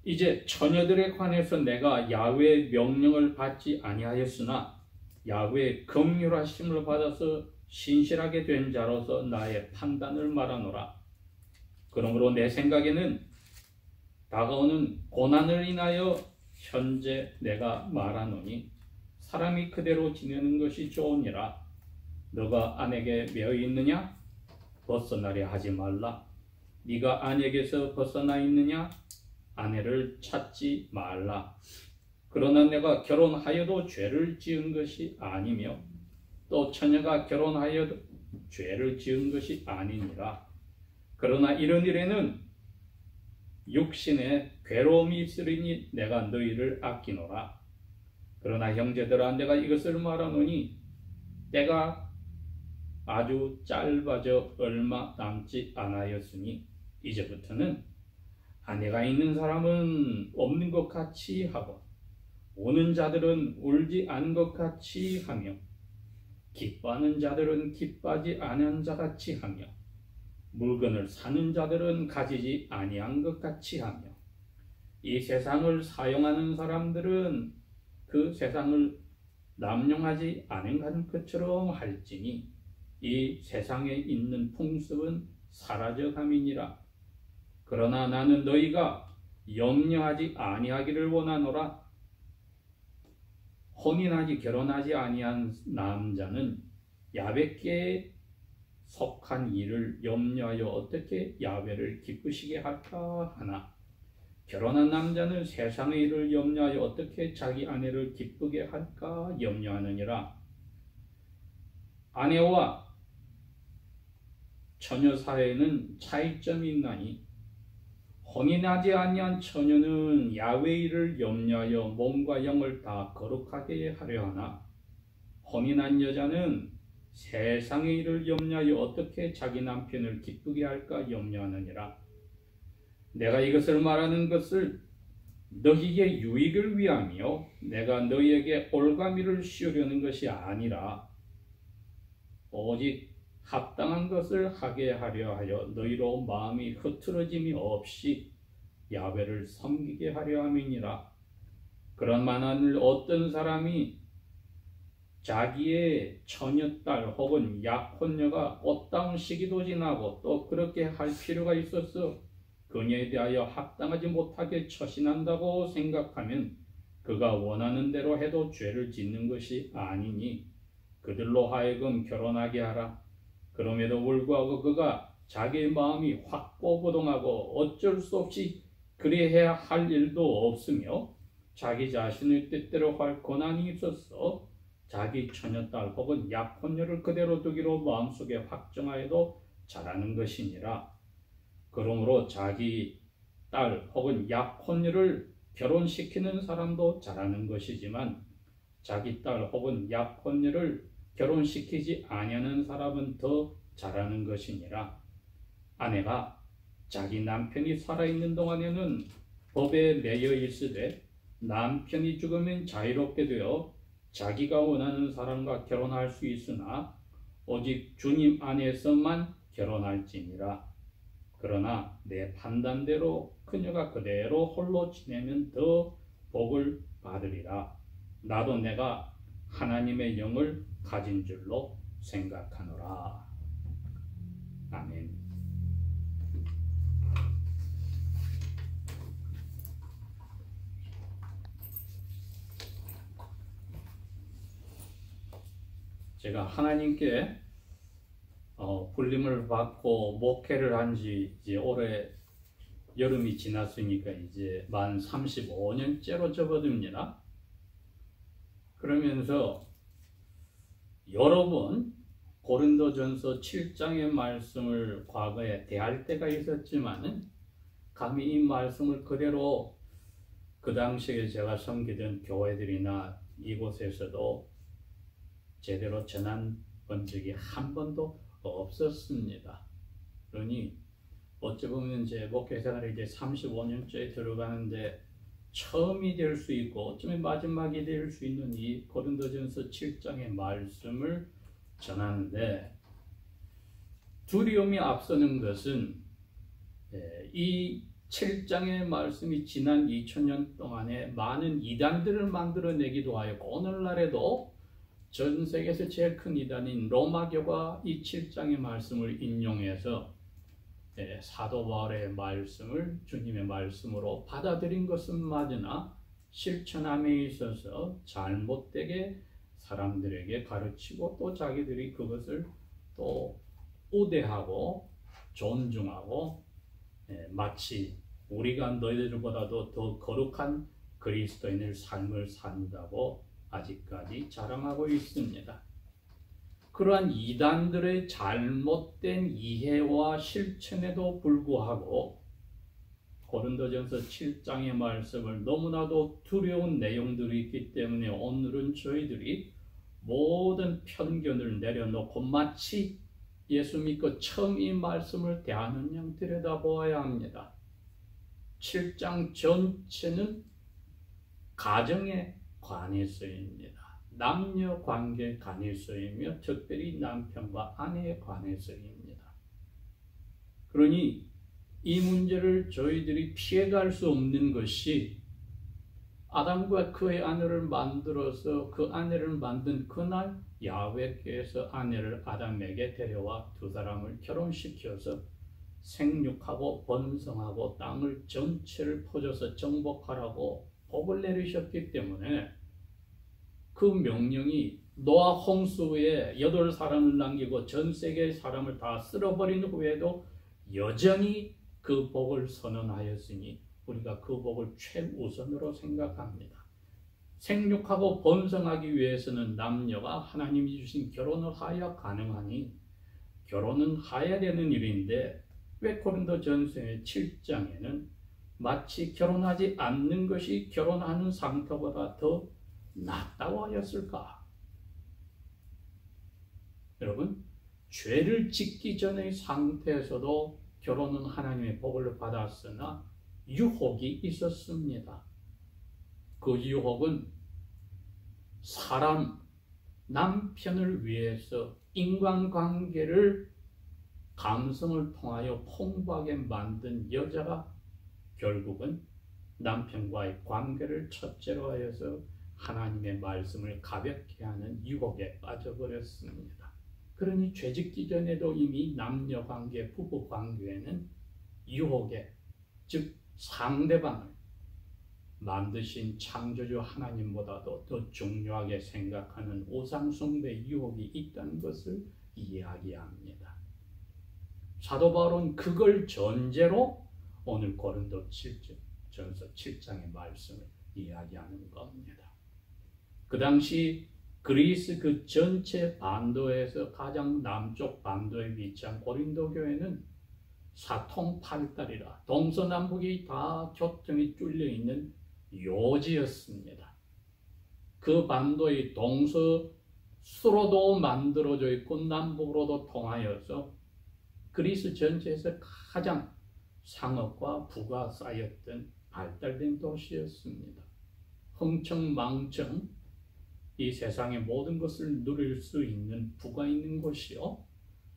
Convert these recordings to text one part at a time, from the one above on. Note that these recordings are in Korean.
이제 처녀들에 관해서 내가 야훼의 명령을 받지 아니하였으나 야훼의 긍휼하심을 받아서 신실하게 된 자로서 나의 판단을 말하노라. 그러므로 내 생각에는 다가오는 고난을 인하여 현재 내가 말하노니 사람이 그대로 지내는 것이 좋으니라. 너가 아내에게 매여 있느냐? 벗어나려 하지 말라. 네가 아내에게서 벗어나 있느냐? 아내를 찾지 말라. 그러나 내가 결혼하여도 죄를 지은 것이 아니며 또 처녀가 결혼하여도 죄를 지은 것이 아니니라. 그러나 이런 일에는 육신에 괴로움이 있으리니 내가 너희를 아끼노라. 그러나 형제들아, 내가 이것을 말하노니 때가 아주 짧아져 얼마 남지 않았으니 이제부터는 아내가 있는 사람은 없는 것 같이 하고 우는 자들은 울지 않은 것 같이 하며 기뻐하는 자들은 기뻐하지 아니한 자 같이 하며 물건을 사는 자들은 가지지 아니한 것 같이 하며 이 세상을 사용하는 사람들은 그 세상을 남용하지 않은 것처럼 할지니 이 세상에 있는 풍습은 사라져감이니라. 그러나 나는 너희가 염려하지 아니하기를 원하노라. 혼인하지 결혼하지 아니한 남자는 야훼께 속한 일을 염려하여 어떻게 야훼를 기쁘시게 할까 하나 결혼한 남자는 세상의 일을 염려하여 어떻게 자기 아내를 기쁘게 할까 염려하느니라. 아내와 처녀 사이에는 차이점이 있나니 혼인하지 아니한 처녀는 야훼의 일을 염려하여 몸과 영을 다 거룩하게 하려 하나 혼인한 여자는 세상의 일을 염려하여 어떻게 자기 남편을 기쁘게 할까 염려하느니라. 내가 이것을 말하는 것을 너희의 유익을 위하며 내가 너희에게 올가미를 씌우려는 것이 아니라 오직 합당한 것을 하게 하려 하여 너희로 마음이 흐트러짐이 없이 야훼를 섬기게 하려 함이니라. 그런 만한 어떤 사람이 자기의 처녀딸 혹은 약혼녀가 꽃다운 시기도 지나고 또 그렇게 할 필요가 있어서 그녀에 대하여 합당하지 못하게 처신한다고 생각하면 그가 원하는 대로 해도 죄를 짓는 것이 아니니 그들로 하여금 결혼하게 하라. 그럼에도 불구하고 그가 자기의 마음이 확고부동하고 어쩔 수 없이 그리해야 할 일도 없으며 자기 자신의 뜻대로 할 권한이 있어서 자기 처녀딸 혹은 약혼녀를 그대로 두기로 마음속에 확정하여도 잘하는 것이니라. 그러므로 자기 딸 혹은 약혼녀를 결혼시키는 사람도 잘하는 것이지만 자기 딸 혹은 약혼녀를 결혼시키지 아니하는 사람은 더 잘하는 것이니라. 아내가 자기 남편이 살아있는 동안에는 법에 매여 있으되 남편이 죽으면 자유롭게 되어 자기가 원하는 사람과 결혼할 수 있으나 오직 주님 안에서만 결혼할지니라. 그러나 내 판단대로 그녀가 그대로 홀로 지내면 더 복을 받으리라. 나도 내가 하나님의 영을 가진 줄로 생각하노라. 아멘. 제가 하나님께 불림을 받고 목회를 한 지 이제 올해 여름이 지났으니까 이제 만 35년째로 접어듭니다. 그러면서 여러 번 고린도전서 7장의 말씀을 과거에 대할 때가 있었지만은 감히 이 말씀을 그대로 그 당시에 제가 섬기던 교회들이나 이곳에서도 제대로 전한 본 적이 한 번도 없었습니다. 그러니 어찌 보면 제 목회 생활이 이제 35년째에 들어가는데 처음이 될 수 있고 어쩌면 마지막이 될 수 있는 이 고린도전서 7장의 말씀을 전하는데 두려움이 앞서는 것은 이 7장의 말씀이 지난 2000년 동안에 많은 이단들을 만들어내기도 하였고 오늘날에도 전 세계에서 제일 큰 이단인 로마교가 이 7장의 말씀을 인용해서 사도 바울의 말씀을 주님의 말씀으로 받아들인 것은 맞으나 실천함에 있어서 잘못되게 사람들에게 가르치고 또 자기들이 그것을 또 우대하고 존중하고 마치 우리가 너희들보다도 더 거룩한 그리스도인의 삶을 산다고 아직까지 자랑하고 있습니다. 그러한 이단들의 잘못된 이해와 실천에도 불구하고 고린도전서 7장의 말씀을 너무나도 두려운 내용들이 있기 때문에 오늘은 저희들이 모든 편견을 내려놓고 마치 예수 믿고 처음 이 말씀을 대하는 양 들여다보아야 합니다. 7장 전체는 가정에 관해서입니다. 남녀 관계에 관해서이며 특별히 남편과 아내에 관해서입니다. 그러니 이 문제를 저희들이 피해갈 수 없는 것이 아담과 그의 아내를 만들어서 그 아내를 만든 그날 야훼께서 아내를 아담에게 데려와 두 사람을 결혼시켜서 생육하고 번성하고 땅을 전체를 퍼져서 정복하라고 복을 내리셨기 때문에 그 명령이 노아 홍수 후에 8사람을 남기고 전 세계의 사람을 다 쓸어버린 후에도 여전히 그 복을 선언하였으니 우리가 그 복을 최우선으로 생각합니다. 생육하고 번성하기 위해서는 남녀가 하나님이 주신 결혼을 하여 가능하니 결혼은 해야 되는 일인데 왜 고린도전서의 7장에는 마치 결혼하지 않는 것이 결혼하는 상태보다 더 낫다고 하였을까? 여러분, 죄를 짓기 전의 상태에서도 결혼은 하나님의 복을 받았으나 유혹이 있었습니다. 그 유혹은 사람, 남편을 위해서 인간관계를 감성을 통하여 풍부하게 만든 여자가 결국은 남편과의 관계를 첫째로 하여서 하나님의 말씀을 가볍게 하는 유혹에 빠져버렸습니다. 그러니 죄짓기 전에도 이미 남녀관계, 부부관계에는 유혹에, 즉 상대방을 만드신 창조주 하나님보다도 더 중요하게 생각하는 우상숭배 유혹이 있다는 것을 이야기합니다. 사도 바울은 그걸 전제로 오늘 고린도전서 7장의 말씀을 이야기하는 겁니다. 그 당시 그리스 그 전체 반도에서 가장 남쪽 반도에 위치한 고린도 교회는 사통팔달이라 동서남북이 다 교통이 뚫려 있는 요지였습니다. 그 반도의 동서수로도 만들어져 있고 남북으로도 통하여서 그리스 전체에서 가장 상업과 부가 쌓였던 발달된 도시였습니다. 흥청망청 이 세상의 모든 것을 누릴 수 있는 부가 있는 곳이요,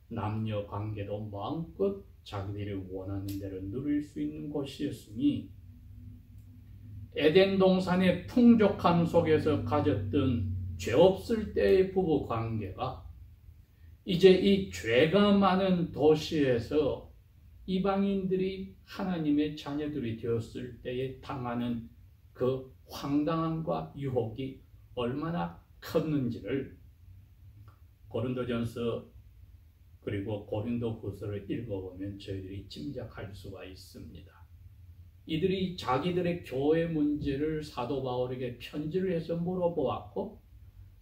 남녀 관계도 마음껏 자기들이 원하는 대로 누릴 수 있는 곳이었으니 에덴 동산의 풍족함 속에서 가졌던 죄 없을 때의 부부 관계가 이제 이 죄가 많은 도시에서 이방인들이 하나님의 자녀들이 되었을 때에 당하는 그 황당함과 유혹이 얼마나 컸는지를 고린도전서 그리고 고린도후서를 읽어보면 저희들이 짐작할 수가 있습니다. 이들이 자기들의 교회 문제를 사도 바울에게 편지를 해서 물어보았고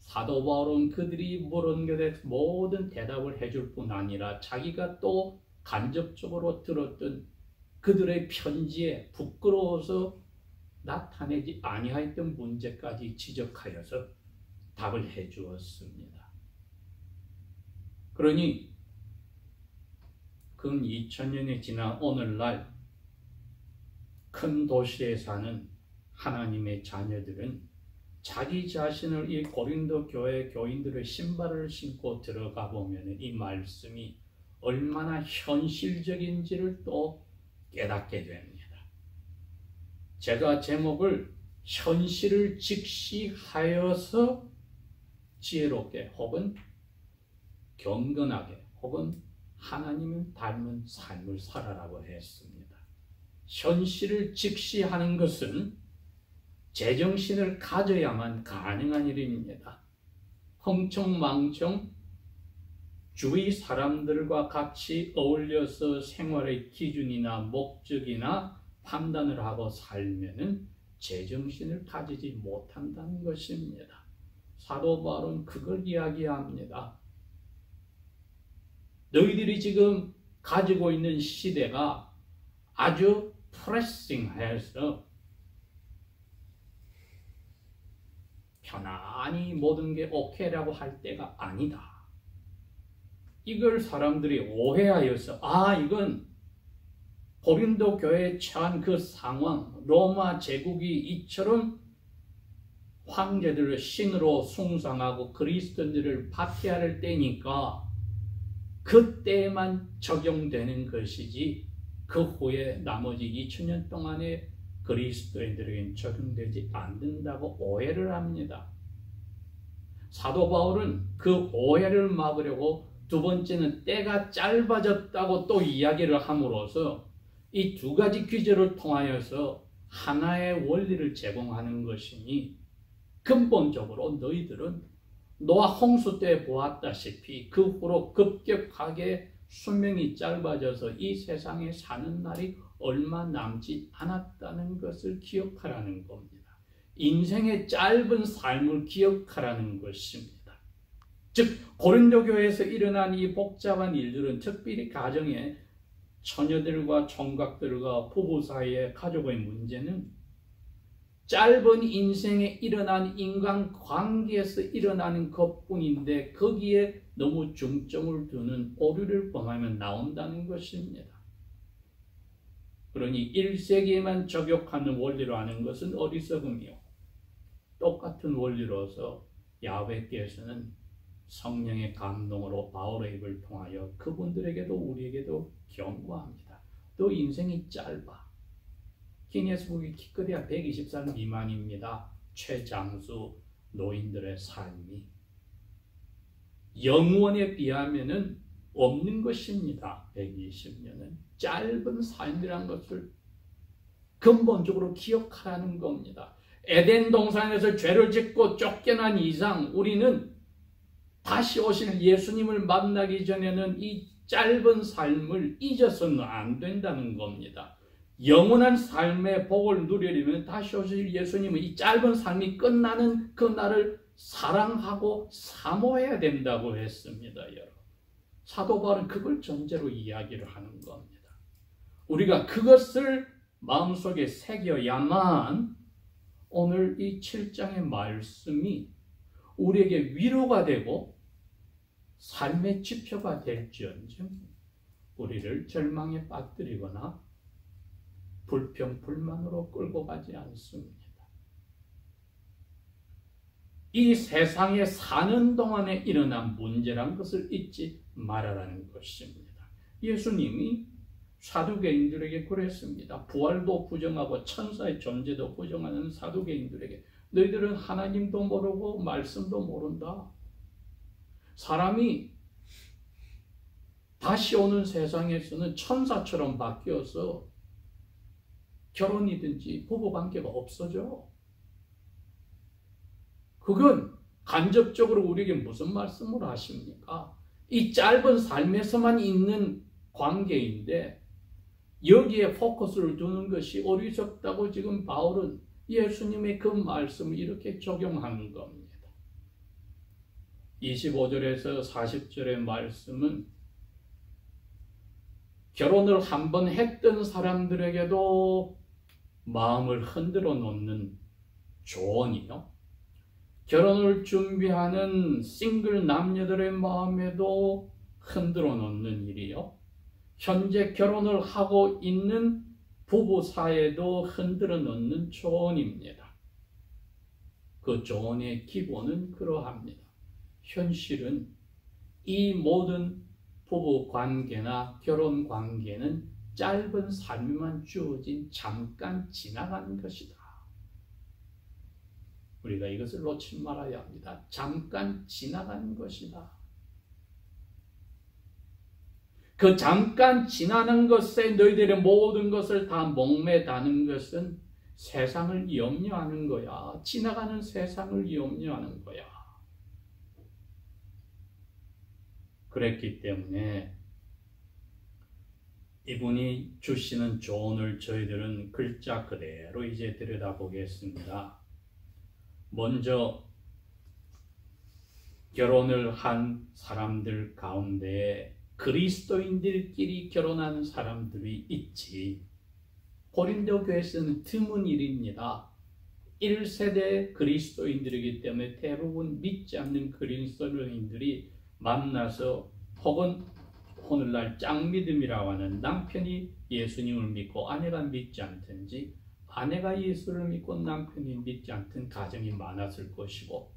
사도 바울은 그들이 물은 것에 모든 대답을 해줄 뿐 아니라 자기가 또 간접적으로 들었던 그들의 편지에 부끄러워서 나타내지 아니하였던 문제까지 지적하여서 답을 해주었습니다. 그러니 근 2000년이 지난 오늘날 큰 도시에 사는 하나님의 자녀들은 자기 자신을 이 고린도 교회 교인들의 신발을 신고 들어가 보면 이 말씀이 얼마나 현실적인지를 또 깨닫게 됩니다. 제가 제목을 현실을 직시하여서 지혜롭게 혹은 경건하게 혹은 하나님을 닮은 삶을 살아라고 했습니다. 현실을 직시하는 것은 제정신을 가져야만 가능한 일입니다. 흥청망청 주위 사람들과 같이 어울려서 생활의 기준이나 목적이나 판단을 하고 살면은 제정신을 가지지 못한다는 것입니다. 사도 바울은 그걸 이야기합니다. 너희들이 지금 가지고 있는 시대가 아주 프레싱해서 편안히 모든 게 오케이라고 할 때가 아니다. 이걸 사람들이 오해하여서 이건 고린도 교회에 처한 그 상황, 로마 제국이 이처럼 황제들을 신으로 숭상하고 그리스도인들을 박해할 때니까 그때만 적용되는 것이지 그 후에 나머지 2000년 동안에 그리스도인들에게는 적용되지 않는다고 오해를 합니다. 사도 바울은 그 오해를 막으려고 두 번째는 때가 짧아졌다고 또 이야기를 함으로써 이 두 가지 귀절을 통하여서 하나의 원리를 제공하는 것이니 근본적으로 너희들은 노아 홍수 때 보았다시피 그 후로 급격하게 수명이 짧아져서 이 세상에 사는 날이 얼마 남지 않았다는 것을 기억하라는 겁니다. 인생의 짧은 삶을 기억하라는 것입니다. 즉 고린도 교회에서 일어난 이 복잡한 일들은 특별히 가정에 처녀들과 총각들과 부부 사이의 가족의 문제는 짧은 인생에 일어난 인간관계에서 일어나는 것뿐인데 거기에 너무 중점을 두는 오류를 범하면 나온다는 것입니다. 그러니 1세기에만 적용하는 원리로 하는 것은 어리석음이요. 똑같은 원리로서 야훼께서는 성령의 감동으로 바울의 입을 통하여 그분들에게도 우리에게도 경고합니다. 또 인생이 짧아. 기네스북이 키크대야 120살 미만입니다. 최장수 노인들의 삶이 영원에 비하면은 없는 것입니다. 120년은 짧은 삶이라는 것을 근본적으로 기억하라는 겁니다. 에덴 동산에서 죄를 짓고 쫓겨난 이상 우리는 다시 오실 예수님을 만나기 전에는 이 짧은 삶을 잊어서는 안 된다는 겁니다. 영원한 삶의 복을 누리려면 다시 오실 예수님은 이 짧은 삶이 끝나는 그 날을 사랑하고 사모해야 된다고 했습니다. 여러분. 사도 바울은 그걸 전제로 이야기를 하는 겁니다. 우리가 그것을 마음속에 새겨야만 오늘 이 7장의 말씀이 우리에게 위로가 되고 삶의 지표가 될지언정 우리를 절망에 빠뜨리거나 불평, 불만으로 끌고 가지 않습니다. 이 세상에 사는 동안에 일어난 문제란 것을 잊지 말아라는 것입니다. 예수님이 사두개인들에게 그랬습니다. 부활도 부정하고 천사의 존재도 부정하는 사두개인들에게 너희들은 하나님도 모르고 말씀도 모른다. 사람이 다시 오는 세상에서는 천사처럼 바뀌어서 결혼이든지 부부관계가 없어져. 그건 간접적으로 우리에게 무슨 말씀을 하십니까? 이 짧은 삶에서만 있는 관계인데 여기에 포커스를 두는 것이 어리석다고 지금 바울은 예수님의 그 말씀을 이렇게 적용하는 겁니다. 25절에서 40절의 말씀은 결혼을 한번 했던 사람들에게도 마음을 흔들어 놓는 조언이요. 결혼을 준비하는 싱글 남녀들의 마음에도 흔들어 놓는 일이요. 현재 결혼을 하고 있는 부부 사이에도 흔들어 놓는 조언입니다. 그 조언의 기본은 그러합니다. 현실은 이 모든 부부 관계나 결혼 관계는 짧은 삶만 주어진 잠깐 지나가는 것이다. 우리가 이것을 놓지 말아야 합니다. 잠깐 지나가는 것이다. 그 잠깐 지나는 것에 너희들의 모든 것을 다 목매다는 것은 세상을 염려하는 거야. 지나가는 세상을 염려하는 거야. 그랬기 때문에 이분이 주시는 조언을 저희들은 글자 그대로 이제 들여다보겠습니다. 먼저 결혼을 한 사람들 가운데 그리스도인들끼리 결혼하는 사람들이 있지. 고린도 교회에서는 드문 일입니다. 1세대 그리스도인들이기 때문에 대부분 믿지 않는 그리스도인들이 만나서 혹은 오늘날 짱믿음이라고 하는 남편이 예수님을 믿고 아내가 믿지 않든지 아내가 예수를 믿고 남편이 믿지 않던 가정이 많았을 것이고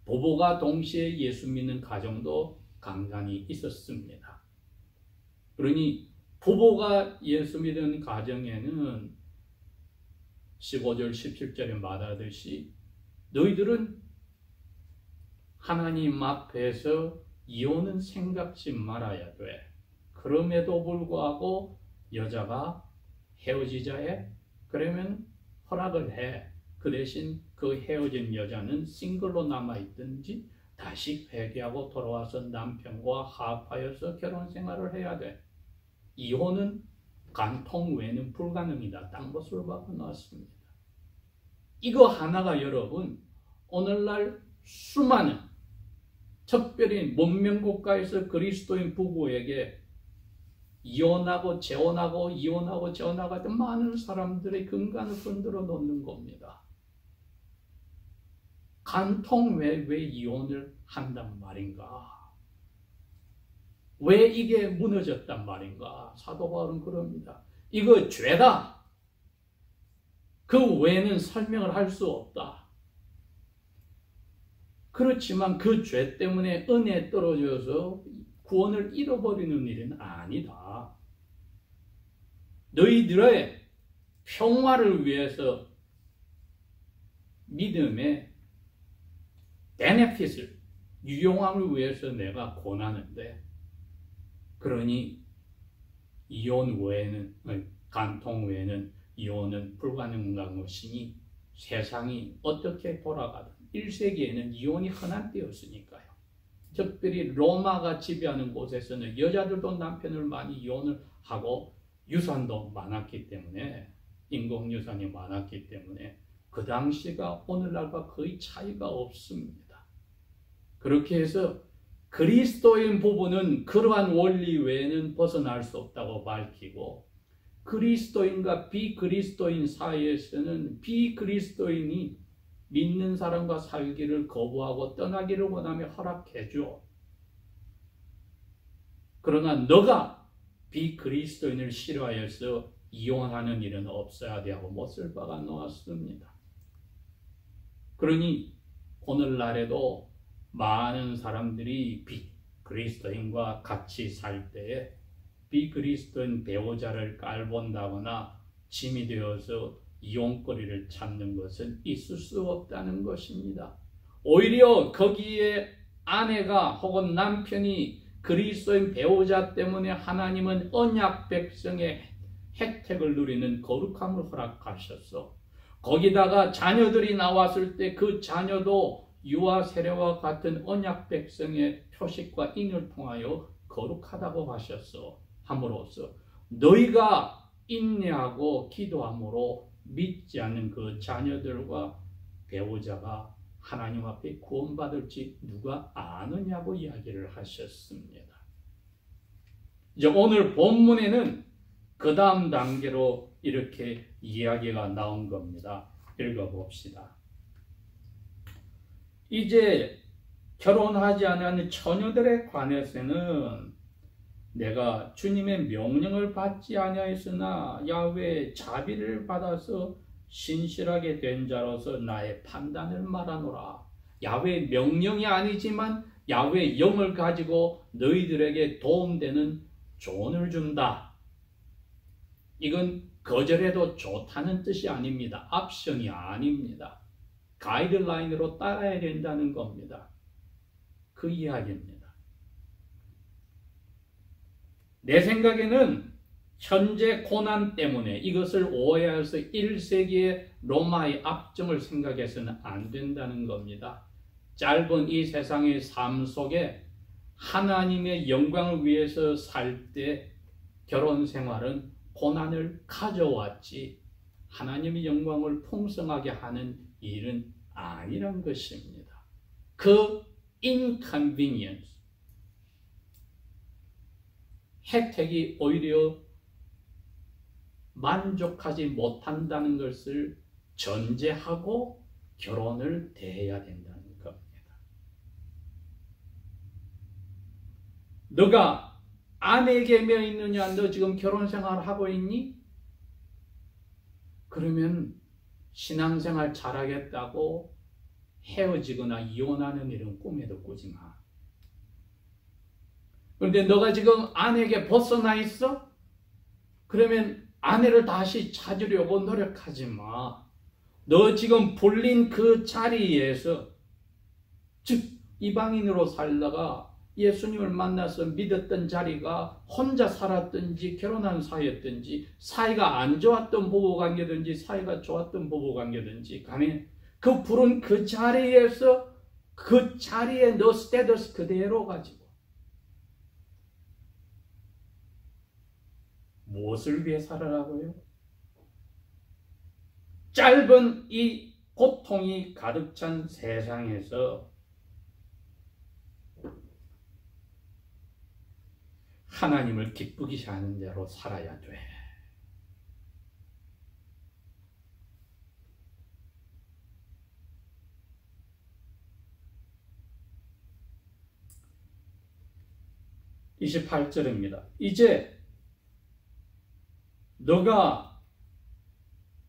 부부가 동시에 예수 믿는 가정도 간간히 있었습니다. 그러니 부부가 예수 믿는 가정에는 15절 17절에 말하듯이 너희들은 하나님 앞에서 이혼은 생각지 말아야 돼. 그럼에도 불구하고 여자가 헤어지자 해? 그러면 허락을 해. 그 대신 그 헤어진 여자는 싱글로 남아있든지 다시 회개하고 돌아와서 남편과 화합하여서 결혼 생활을 해야 돼. 이혼은 간통 외에는 불가능이다. 딴 것을 바꿔놨습니다. 이거 하나가 여러분 오늘날 수많은 특별히 문명국가에서 그리스도인 부부에게 이혼하고 재혼하고 이혼하고 재혼하고 하던 많은 사람들의 근간을 흔들어 놓는 겁니다. 간통 왜 이혼을 한단 말인가? 왜 이게 무너졌단 말인가? 사도 바울은 그럽니다. 이거 죄다. 그 외에는 설명을 할 수 없다. 그렇지만 그 죄 때문에 은혜에 떨어져서 구원을 잃어버리는 일은 아니다. 너희들의 평화를 위해서 믿음의 베네핏을, 유용함을 위해서 내가 권하는데 그러니 이혼 외에는, 간통 외에는 이혼은 불가능한 것이니 세상이 어떻게 돌아가든 1세기에는 이혼이 흔한 때였으니까요. 특별히 로마가 지배하는 곳에서는 여자들도 남편을 많이 이혼을 하고 유산도 많았기 때문에 인공유산이 많았기 때문에 그 당시가 오늘날과 거의 차이가 없습니다. 그렇게 해서 그리스도인 부부는 그러한 원리 외에는 벗어날 수 없다고 밝히고 그리스도인과 비그리스도인 사이에서는 비그리스도인이 믿는 사람과 살기를 거부하고 떠나기를 원하며 허락해줘. 그러나 너가 비그리스도인을 싫어하여서 이혼하는 일은 없어야 돼 하고 못을 박아 놓았습니다. 그러니 오늘날에도 많은 사람들이 비그리스도인과 같이 살 때에 비그리스도인 배우자를 깔본다거나 짐이 되어서 이용거리를 찾는 것은 있을 수 없다는 것입니다. 오히려 거기에 아내가 혹은 남편이 그리스도인 배우자 때문에 하나님은 언약 백성의 혜택을 누리는 거룩함을 허락하셨어. 거기다가 자녀들이 나왔을 때 그 자녀도 유아 세례와 같은 언약 백성의 표식과 인을 통하여 거룩하다고 하셨어. 함으로써 너희가 인내하고 기도함으로 믿지 않는 그 자녀들과 배우자가 하나님 앞에 구원받을지 누가 아느냐고 이야기를 하셨습니다. 이제 오늘 본문에는 그 다음 단계로 이렇게 이야기가 나온 겁니다. 읽어봅시다. 이제 결혼하지 않은 처녀들에 관해서는 내가 주님의 명령을 받지 아니하였으나 야훼의 자비를 받아서 신실하게 된 자로서 나의 판단을 말하노라. 야훼의 명령이 아니지만 야훼의 영을 가지고 너희들에게 도움되는 조언을 준다. 이건 거절해도 좋다는 뜻이 아닙니다. 옵션이 아닙니다. 가이드라인으로 따라야 된다는 겁니다. 그 이야기입니다. 내 생각에는 현재 고난 때문에 이것을 오해해서 1세기의 로마의 압정을 생각해서는 안 된다는 겁니다. 짧은 이 세상의 삶 속에 하나님의 영광을 위해서 살 때 결혼 생활은 고난을 가져왔지 하나님의 영광을 풍성하게 하는 일은 아니란 것입니다. 그 inconvenience, 혜택이 오히려 만족하지 못한다는 것을 전제하고 결혼을 대해야 된다는 겁니다. 너가 아내에게 며 있느냐? 너 지금 결혼 생활을 하고 있니? 그러면 신앙생활 잘하겠다고 헤어지거나 이혼하는 일은 꿈에도 꾸지 마. 그런데 너가 지금 아내에게 벗어나 있어? 그러면 아내를 다시 찾으려고 노력하지 마. 너 지금 불린 그 자리에서, 즉 이방인으로 살다가 예수님을 만나서 믿었던 자리가 혼자 살았든지 결혼한 사이였든지 사이가 안 좋았던 부부관계든지 사이가 좋았던 부부관계든지 간에 그 부른 그 자리에서 그 자리에 너 스테이터스 그대로 가지고 무엇을 위해 살아라고요? 짧은 이 고통이 가득 찬 세상에서 하나님을 기쁘게 하는 대로 살아야 돼. (28절입니다) 이제 너가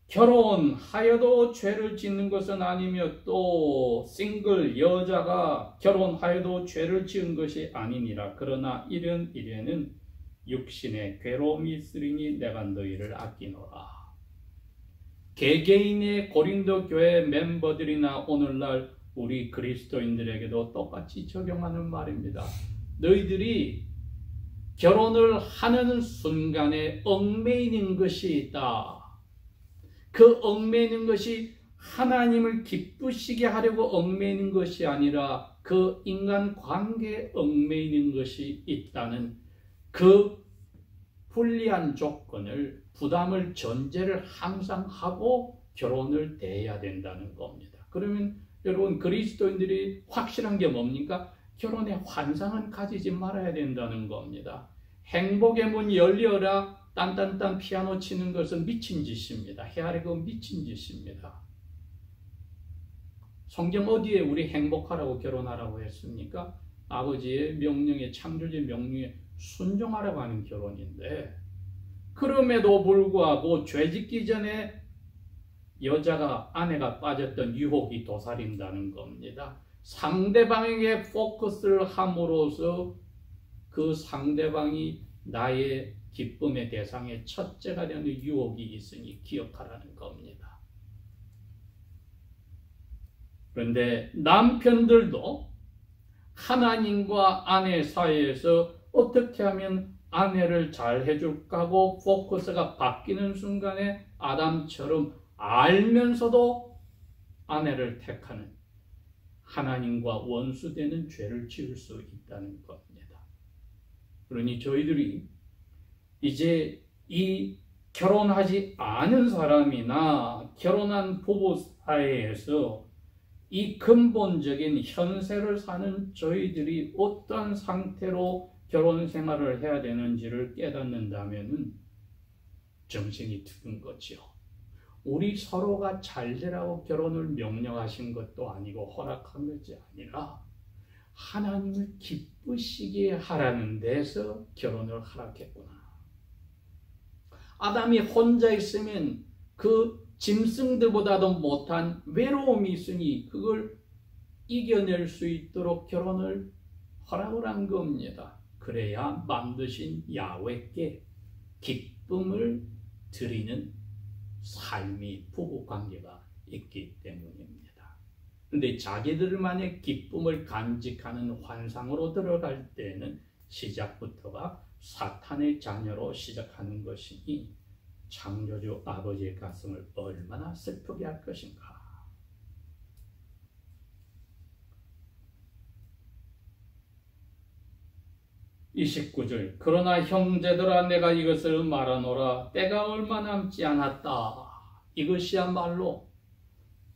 결혼하여도 죄를 짓는 것은 아니며 또 싱글 여자가 결혼하여도 죄를 지은 것이 아니니라. 그러나 이런 일에는 육신의 괴로움이 있으리니 내가 너희를 아끼노라. 개개인의 고린도 교회 멤버들이나 오늘날 우리 그리스도인들에게도 똑같이 적용하는 말입니다. 너희들이 결혼을 하는 순간에 얽매이는 것이 있다. 그 얽매이는 것이 하나님을 기쁘시게 하려고 얽매이는 것이 아니라 그 인간 관계에 얽매이는 것이 있다는 그 불리한 조건을, 부담을 전제를 항상 하고 결혼을 대해야 된다는 겁니다. 그러면 여러분 그리스도인들이 확실한 게 뭡니까? 결혼에 환상은 가지지 말아야 된다는 겁니다. 행복의 문 열려라 딴딴딴 피아노 치는 것은 미친 짓입니다. 헤아리고 미친 짓입니다. 성경 어디에 우리 행복하라고 결혼하라고 했습니까? 아버지의 명령에, 창조주의 명령에 순종하라고 하는 결혼인데, 그럼에도 불구하고 죄 짓기 전에 아내가 빠졌던 유혹이 도사린다는 겁니다. 상대방에게 포커스를 함으로써 그 상대방이 나의 기쁨의 대상의 첫째가 되는 유혹이 있으니 기억하라는 겁니다. 그런데 남편들도 하나님과 아내 사이에서 어떻게 하면 아내를 잘 해줄까 하고 포커스가 바뀌는 순간에 아담처럼 알면서도 아내를 택하는, 하나님과 원수되는 죄를 지을 수 있다는 겁니다. 그러니 저희들이 이제 이 결혼하지 않은 사람이나 결혼한 부부 사이에서 이 근본적인 현세를 사는 저희들이 어떠한 상태로 결혼 생활을 해야 되는지를 깨닫는다면 정신이 드는 거죠. 우리 서로가 잘 되라고 결혼을 명령하신 것도 아니고 허락한 것이 아니라 하나님을 기쁘시게 하라는 데서 결혼을 허락했구나. 아담이 혼자 있으면 그 짐승들보다도 못한 외로움이 있으니 그걸 이겨낼 수 있도록 결혼을 허락을 한 겁니다. 그래야 만드신 야훼께 기쁨을 드리는 삶이 부부관계가 있기 때문입니다. 그런데 자기들만의 기쁨을 간직하는 환상으로 들어갈 때는 시작부터가 사탄의 자녀로 시작하는 것이니 창조주 아버지의 가슴을 얼마나 슬프게 할 것인가. 29절 그러나 형제들아 내가 이것을 말하노라 때가 얼마 남지 않았다. 이것이야말로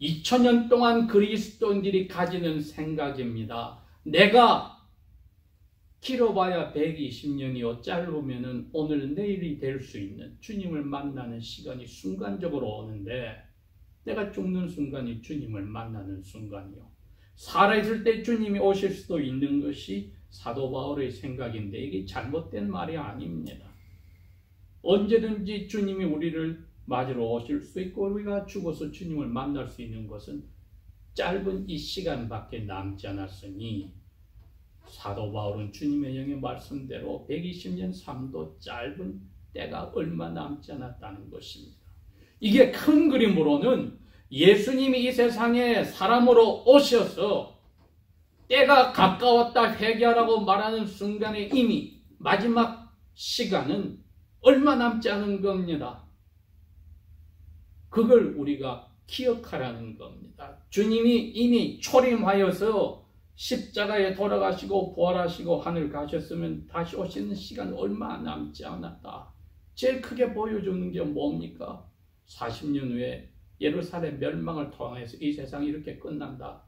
2000년 동안 그리스도인들이 가지는 생각입니다. 내가 길어봐야 120년이요 짧으면 오늘 내일이 될 수 있는 주님을 만나는 시간이 순간적으로 오는데 내가 죽는 순간이 주님을 만나는 순간이요. 살아있을 때 주님이 오실 수도 있는 것이 사도 바울의 생각인데 이게 잘못된 말이 아닙니다. 언제든지 주님이 우리를 맞으러 오실 수 있고 우리가 죽어서 주님을 만날 수 있는 것은 짧은 이 시간밖에 남지 않았으니 사도 바울은 주님의 영의 말씀대로 120년 삶도 짧은 때가 얼마 남지 않았다는 것입니다. 이게 큰 그림으로는 예수님이 이 세상에 사람으로 오셔서 때가 가까웠다 회개하라고 말하는 순간에 이미 마지막 시간은 얼마 남지 않은 겁니다. 그걸 우리가 기억하라는 겁니다. 주님이 이미 초림하여서 십자가에 돌아가시고 부활하시고 하늘 가셨으면 다시 오시는 시간 얼마 남지 않았다. 제일 크게 보여주는 게 뭡니까? 40년 후에 예루살렘 멸망을 통해서 이 세상이 이렇게 끝난다.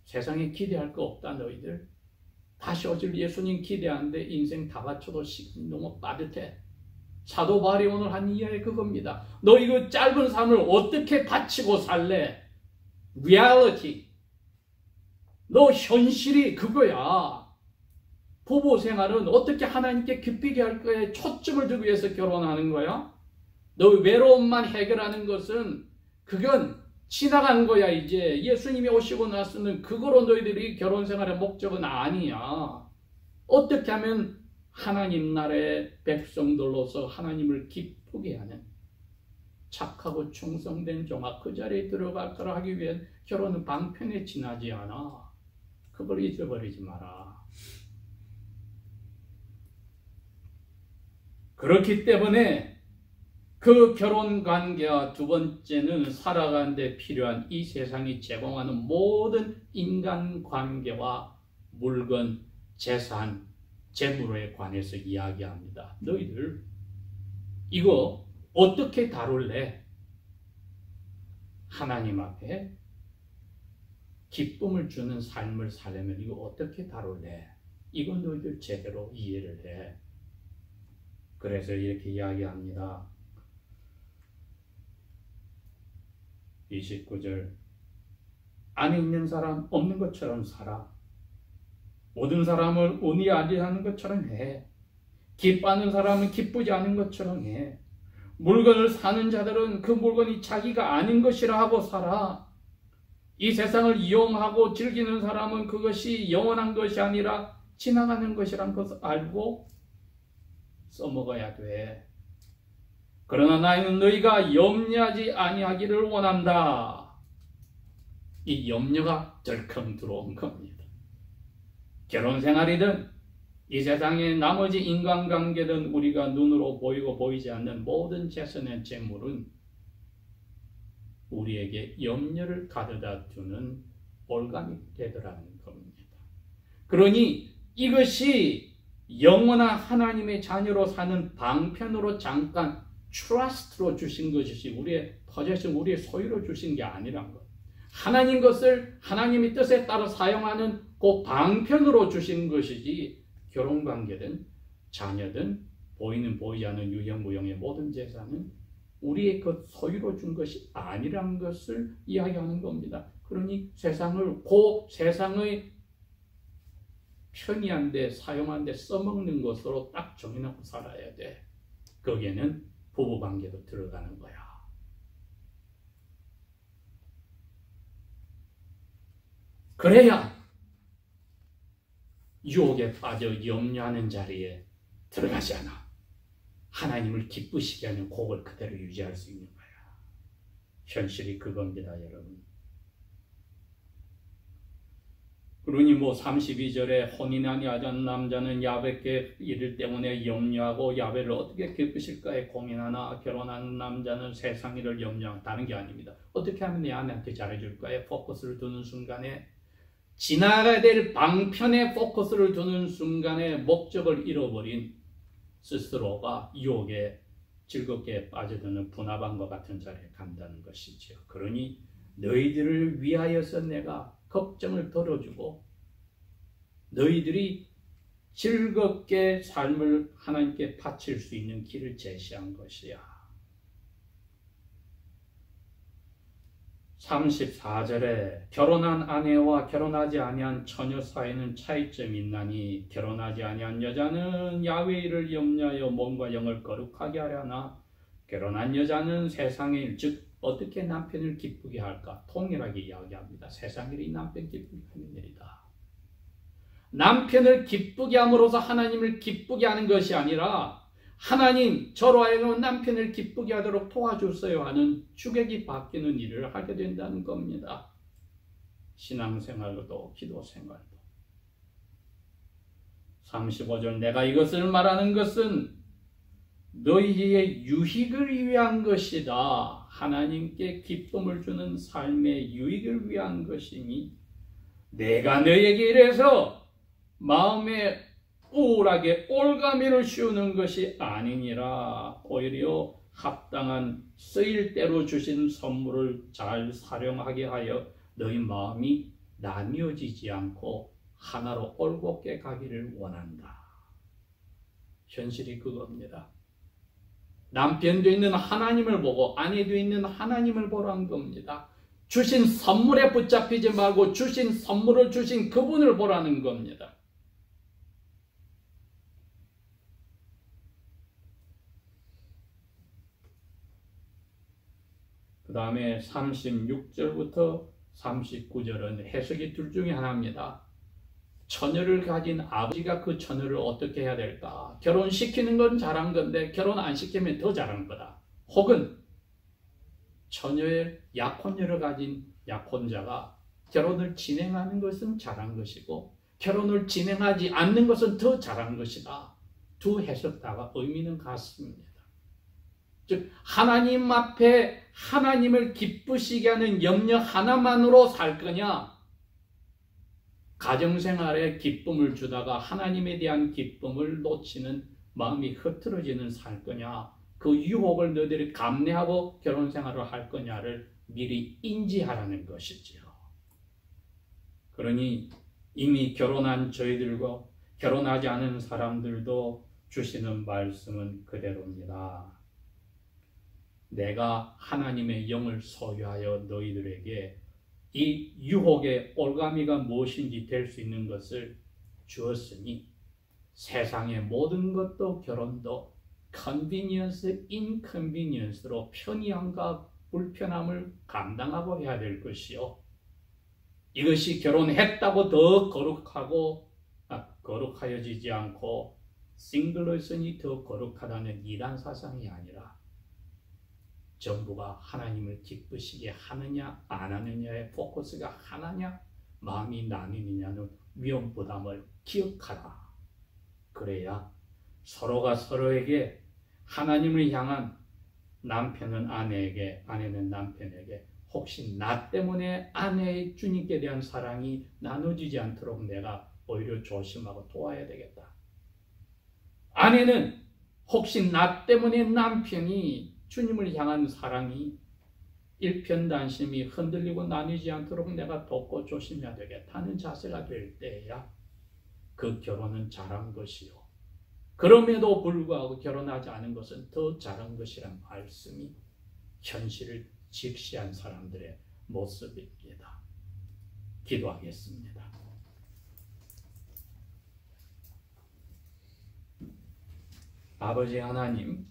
세상에 기대할 거 없다 너희들. 다시 오실 예수님 기대하는데 인생 다 바쳐도 시간이 너무 빠듯해. 사도 바울이 오늘 한 이야기 그겁니다. 너 이거 짧은 삶을 어떻게 바치고 살래? reality. 너 현실이 그거야. 부부 생활은 어떻게 하나님께 기쁘게 할 거에 초점을 두기 위해서 결혼하는 거야? 너 외로움만 해결하는 것은 그건 지나간 거야. 이제 예수님이 오시고 나서는 그거로 너희들이 결혼 생활의 목적은 아니야. 어떻게 하면 하나님 나라의 백성들로서 하나님을 기쁘게 하는 착하고 충성된 종아 그 자리에 들어갈 거라 하기 위해 결혼은 방편에 지나지 않아. 그걸 잊어버리지 마라. 그렇기 때문에 그 결혼 관계와 두 번째는 살아가는 데 필요한 이 세상이 제공하는 모든 인간 관계와 물건, 재산, 재물에 관해서 이야기합니다. 너희들 이거 어떻게 다룰래? 하나님 앞에 기쁨을 주는 삶을 살려면 이거 어떻게 다룰래? 이건 너희들 제대로 이해를 해. 그래서 이렇게 이야기합니다. 29절 안에 있는 사람 없는 것처럼 살아. 모든 사람을 은히 아니하는 것처럼 해. 기뻐하는 사람은 기쁘지 않은 것처럼 해. 물건을 사는 자들은 그 물건이 자기가 아닌 것이라 하고 살아. 이 세상을 이용하고 즐기는 사람은 그것이 영원한 것이 아니라 지나가는 것이란 것을 알고 써먹어야 돼. 그러나 나는 너희가 염려하지 아니하기를 원한다. 이 염려가 덜컹 들어온 겁니다. 결혼 생활이든 이 세상의 나머지 인간관계든 우리가 눈으로 보이고 보이지 않는 모든 재산의 재물은 우리에게 염려를 가져다 주는 올감이 되더라는 겁니다. 그러니 이것이 영원한 하나님의 자녀로 사는 방편으로 잠깐 트러스트로 주신 것이지 우리의 포지션, 우리의 소유로 주신 게 아니란 것. 하나님 것을 하나님의 뜻에 따라 사용하는 그 방편으로 주신 것이지 결혼관계든 자녀든 보이는 보이지 않는 유형무형의 모든 재산은 우리의 그 소유로 준 것이 아니란 것을 이야기하는 겁니다. 그러니 세상을 그 세상의 편의한 데 사용한 데 써먹는 것으로 딱 정해놓고 살아야 돼. 거기에는 부부관계도 들어가는 거야. 그래야 유혹에 빠져 염려하는 자리에 들어가지 않아. 하나님을 기쁘시게 하는 곡을 그대로 유지할 수 있는 거야. 현실이 그겁니다, 여러분. 그러니 32절에 혼인 아니하던 남자는 야훼께 이를 때문에 염려하고 야훼를 어떻게 기쁘실까에 고민하나 결혼한 남자는 세상 일을 염려한다는 게 아닙니다. 어떻게 하면 내 아내한테 잘해줄까에 포커스를 두는 순간에, 지나가야 될 방편에 포커스를 두는 순간에 목적을 잃어버린 스스로가 유혹에 즐겁게 빠져드는 분화방과 같은 자리에 간다는 것이죠. 그러니 너희들을 위하여서 내가 걱정을 덜어주고 너희들이 즐겁게 삶을 하나님께 바칠 수 있는 길을 제시한 것이야. 34절에 결혼한 아내와 결혼하지 아니한 처녀 사이에는 차이점이 있나니 결혼하지 아니한 여자는 야훼의 일을 염려하여 몸과 영을 거룩하게 하려나 결혼한 여자는 세상의 일, 즉 어떻게 남편을 기쁘게 할까? 동일하게 이야기합니다. 세상 일이 남편 기쁘게 하는 일이다. 남편을 기쁘게 함으로써 하나님을 기쁘게 하는 것이 아니라 하나님 저로 하여금 남편을 기쁘게 하도록 도와주세요 하는 주객이 바뀌는 일을 하게 된다는 겁니다. 신앙생활도 기도생활도. 35절 내가 이것을 말하는 것은 너희의 유익을 위한 것이다. 하나님께 기쁨을 주는 삶의 유익을 위한 것이니 내가 너희에게 이래서 마음에 우울하게 올가미를 씌우는 것이 아니니라. 오히려 합당한 쓰일 대로 주신 선물을 잘 사용하게 하여 너희 마음이 나뉘어지지 않고 하나로 올곧게 가기를 원한다. 현실이 그겁니다. 남편도 있는 하나님을 보고 아내도 있는 하나님을 보라는 겁니다. 주신 선물에 붙잡히지 말고 주신 선물을 주신 그분을 보라는 겁니다. 그 다음에 36절부터 39절은 해석이 둘 중에 하나입니다. 처녀를 가진 아버지가 그 처녀를 어떻게 해야 될까? 결혼시키는 건 잘한 건데 결혼 안 시키면 더 잘한 거다. 혹은 처녀의 약혼녀를 가진 약혼자가 결혼을 진행하는 것은 잘한 것이고 결혼을 진행하지 않는 것은 더 잘한 것이다. 두 해석 다가 의미는 같습니다. 즉 하나님 앞에 하나님을 기쁘시게 하는 염려 하나만으로 살 거냐? 가정생활에 기쁨을 주다가 하나님에 대한 기쁨을 놓치는 마음이 흐트러지는 살 거냐? 그 유혹을 너희들이 감내하고 결혼생활을 할 거냐를 미리 인지하라는 것이지요. 그러니 이미 결혼한 저희들과 결혼하지 않은 사람들도 주시는 말씀은 그대로입니다. 내가 하나님의 영을 소유하여 너희들에게 이 유혹의 올가미가 무엇인지 될 수 있는 것을 주었으니 세상의 모든 것도 결혼도 컨비니언스, 인컨비니언스로 편의함과 불편함을 감당하고 해야 될 것이요. 이것이 결혼했다고 더 거룩하여지지 않고 싱글로 있으니 더 거룩하다는 이단 사상이 아니라 전부가 하나님을 기쁘시게 하느냐 안 하느냐의 포커스가 하나냐 마음이 나뉘느냐는 위험 부담을 기억하라. 그래야 서로가 서로에게 하나님을 향한 남편은 아내에게 아내는 남편에게 혹시 나 때문에 아내의 주님께 대한 사랑이 나눠지지 않도록 내가 오히려 조심하고 도와야 되겠다. 아내는 혹시 나 때문에 남편이 주님을 향한 사랑이 일편단심이 흔들리고 나뉘지 않도록 내가 돕고 조심해야 되겠다는 자세가 될 때야 그 결혼은 잘한 것이요. 그럼에도 불구하고 결혼하지 않은 것은 더 잘한 것이란 말씀이 현실을 직시한 사람들의 모습입니다. 기도하겠습니다. 아버지 하나님,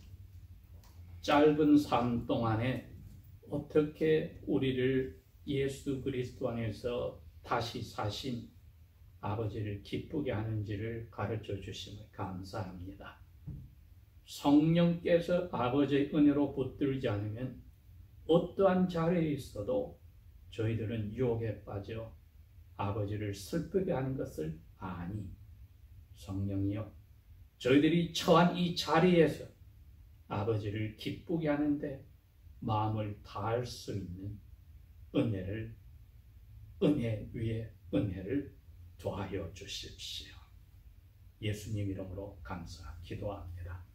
짧은 삶 동안에 어떻게 우리를 예수 그리스도 안에서 다시 사신 아버지를 기쁘게 하는지를 가르쳐 주심을 감사합니다. 성령께서 아버지의 은혜로 붙들지 않으면 어떠한 자리에 있어도 저희들은 유혹에 빠져 아버지를 슬프게 하는 것을 아니, 성령이여, 저희들이 처한 이 자리에서 아버지를 기쁘게 하는데 마음을 다할 수 있는 은혜 위에 은혜를 더하여 주십시오. 예수님 이름으로 감사 기도합니다.